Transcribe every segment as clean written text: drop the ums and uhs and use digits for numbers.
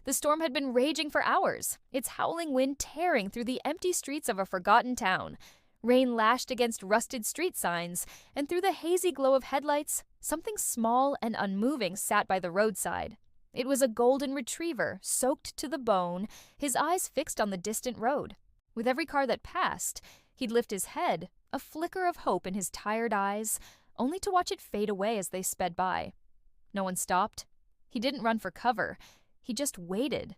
The storm had been raging for hours, its howling wind tearing through the empty streets of a forgotten town. Rain lashed against rusted street signs, and through the hazy glow of headlights, something small and unmoving sat by the roadside. It was a golden retriever, soaked to the bone, his eyes fixed on the distant road. With every car that passed, he'd lift his head, a flicker of hope in his tired eyes, only to watch it fade away as they sped by. No one stopped. He didn't run for cover. He just waited.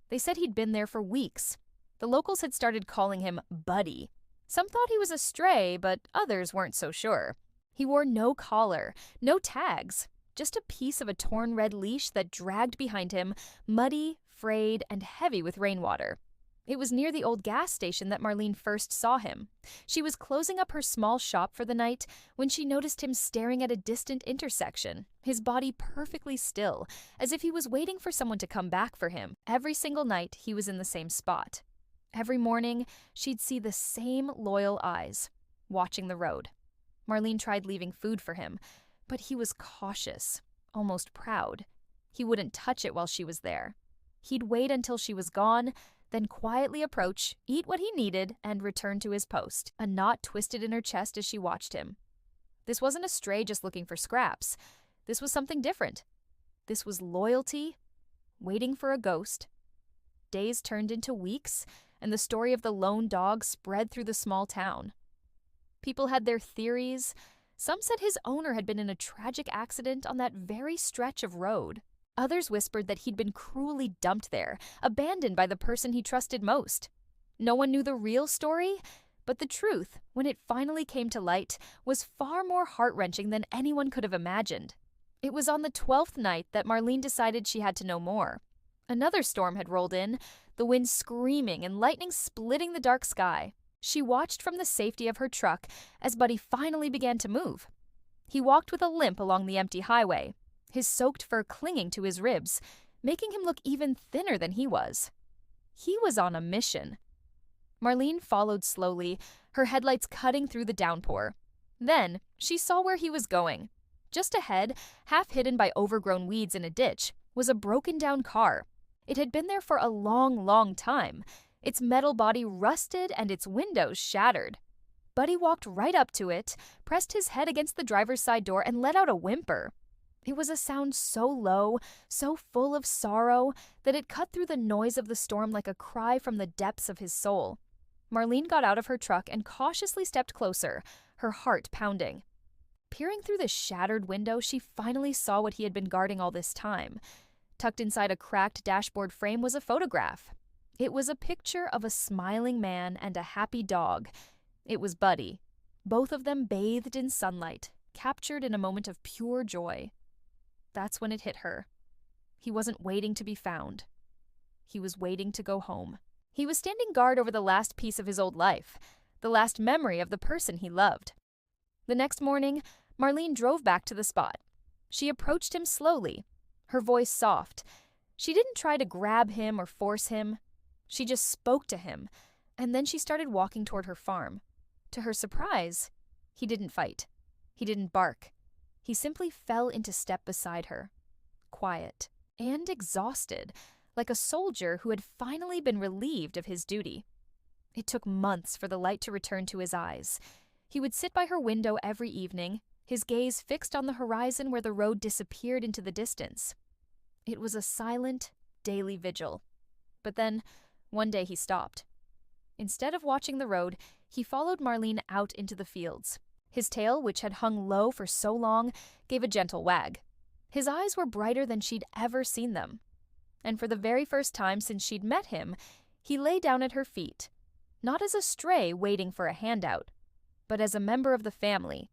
They said he'd been there for weeks. The locals had started calling him Buddy. Some thought he was a stray, but others weren't so sure. He wore no collar, no tags, just a piece of a torn red leash that dragged behind him, muddy, frayed, and heavy with rainwater. It was near the old gas station that Marlene first saw him. She was closing up her small shop for the night when she noticed him staring at a distant intersection, his body perfectly still, as if he was waiting for someone to come back for him. Every single night, he was in the same spot. Every morning, she'd see the same loyal eyes, watching the road. Marlene tried leaving food for him, but he was cautious, almost proud. He wouldn't touch it while she was there. He'd wait until she was gone, then quietly approach, eat what he needed, and return to his post. A knot twisted in her chest as she watched him. This wasn't a stray just looking for scraps. This was something different. This was loyalty, waiting for a ghost. Days turned into weeks, and the story of the lone dog spread through the small town. People had their theories. Some said his owner had been in a tragic accident on that very stretch of road. Others whispered that he'd been cruelly dumped there, abandoned by the person he trusted most. No one knew the real story, but the truth, when it finally came to light, was far more heart-wrenching than anyone could have imagined. It was on the 12th night that Marlene decided she had to know more. Another storm had rolled in, the wind screaming and lightning splitting the dark sky. She watched from the safety of her truck as Buddy finally began to move. He walked with a limp along the empty highway, his soaked fur clinging to his ribs, making him look even thinner than he was. He was on a mission. Marlene followed slowly, her headlights cutting through the downpour. Then, she saw where he was going. Just ahead, half hidden by overgrown weeds in a ditch, was a broken-down car. It had been there for a long, long time, its metal body rusted and its windows shattered. Buddy walked right up to it, pressed his head against the driver's side door, and let out a whimper. It was a sound so low, so full of sorrow, that it cut through the noise of the storm like a cry from the depths of his soul. Marlene got out of her truck and cautiously stepped closer, her heart pounding. Peering through the shattered window, she finally saw what he had been guarding all this time. Tucked inside a cracked dashboard frame was a photograph. It was a picture of a smiling man and a happy dog. It was Buddy, both of them bathed in sunlight, captured in a moment of pure joy. That's when it hit her. He wasn't waiting to be found. He was waiting to go home. He was standing guard over the last piece of his old life, the last memory of the person he loved. The next morning, Marlene drove back to the spot. She approached him slowly, her voice soft. She didn't try to grab him or force him. She just spoke to him, and then she started walking toward her farm. To her surprise, he didn't fight. He didn't bark. He simply fell into step beside her, quiet and exhausted, like a soldier who had finally been relieved of his duty. It took months for the light to return to his eyes. He would sit by her window every evening, his gaze fixed on the horizon where the road disappeared into the distance. It was a silent, daily vigil. But then, one day he stopped. Instead of watching the road, he followed Marlene out into the fields. His tail, which had hung low for so long, gave a gentle wag. His eyes were brighter than she'd ever seen them. And for the very first time since she'd met him, he lay down at her feet, not as a stray waiting for a handout, but as a member of the family.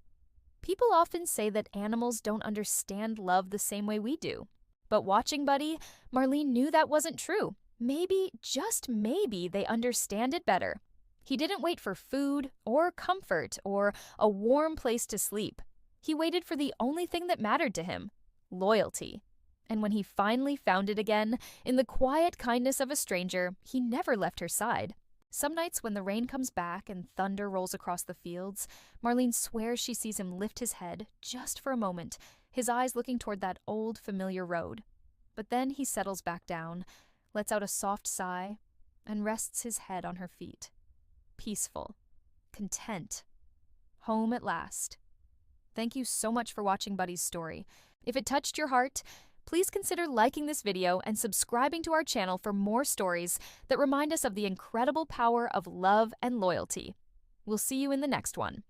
People often say that animals don't understand love the same way we do. But watching Buddy, Marlene knew that wasn't true. Maybe, just maybe, they understand it better. He didn't wait for food or comfort or a warm place to sleep. He waited for the only thing that mattered to him, loyalty. And when he finally found it again, in the quiet kindness of a stranger, he never left her side. Some nights when the rain comes back and thunder rolls across the fields, Marlene swears she sees him lift his head, just for a moment, his eyes looking toward that old, familiar road. But then he settles back down, lets out a soft sigh, and rests his head on her feet. Peaceful, content, home at last. Thank you so much for watching Buddy's story. If it touched your heart, please consider liking this video and subscribing to our channel for more stories that remind us of the incredible power of love and loyalty. We'll see you in the next one.